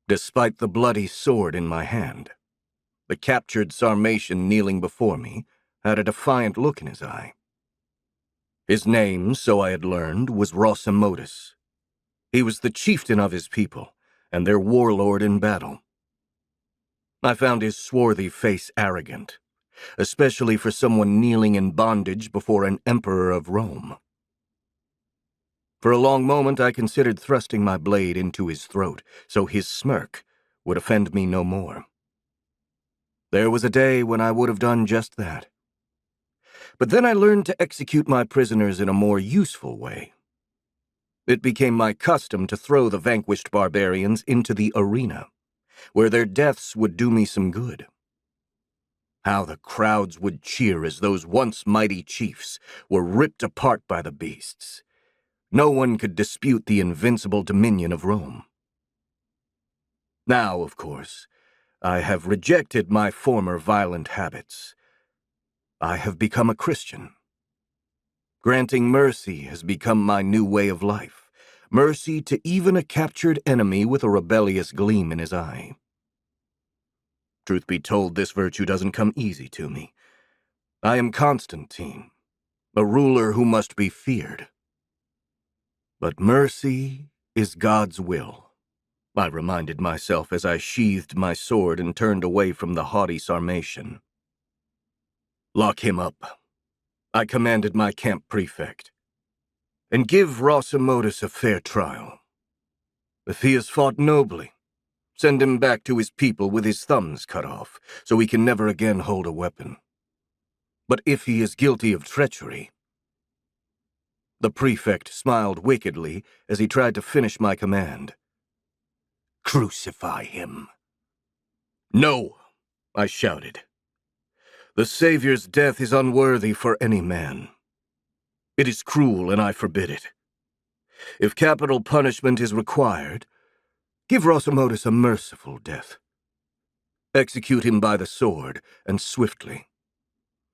despite the bloody sword in my hand. The captured Sarmatian kneeling before me had a defiant look in his eye. His name, so I had learned, was Rosimotus. He was the chieftain of his people, and their warlord in battle. I found his swarthy face arrogant, especially for someone kneeling in bondage before an emperor of Rome. For a long moment I considered thrusting my blade into his throat, so his smirk would offend me no more. There was a day when I would have done just that. But then I learned to execute my prisoners in a more useful way. It became my custom to throw the vanquished barbarians into the arena, where their deaths would do me some good. How the crowds would cheer as those once mighty chiefs were ripped apart by the beasts. No one could dispute the invincible dominion of Rome. Now, of course, I have rejected my former violent habits. I have become a Christian. Granting mercy has become my new way of life, mercy to even a captured enemy with a rebellious gleam in his eye. Truth be told, this virtue doesn't come easy to me. I am Constantine, a ruler who must be feared. But mercy is God's will, I reminded myself as I sheathed my sword and turned away from the haughty Sarmatian. Lock him up, I commanded my camp prefect, and give Rosimotus a fair trial. If he has fought nobly, send him back to his people with his thumbs cut off, so he can never again hold a weapon. But if he is guilty of treachery... The prefect smiled wickedly as he tried to finish my command. Crucify him. No, I shouted. The Savior's death is unworthy for any man. It is cruel, and I forbid it. If capital punishment is required, give Rosimotus a merciful death. Execute him by the sword, and swiftly.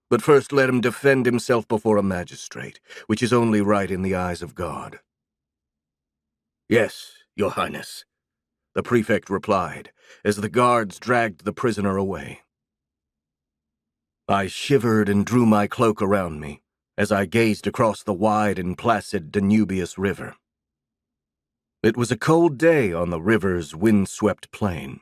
But first let him defend himself before a magistrate, which is only right in the eyes of God. Yes, Your Highness, the prefect replied, as the guards dragged the prisoner away. I shivered and drew my cloak around me as I gazed across the wide and placid Danubius River. It was a cold day on the river's wind-swept plain.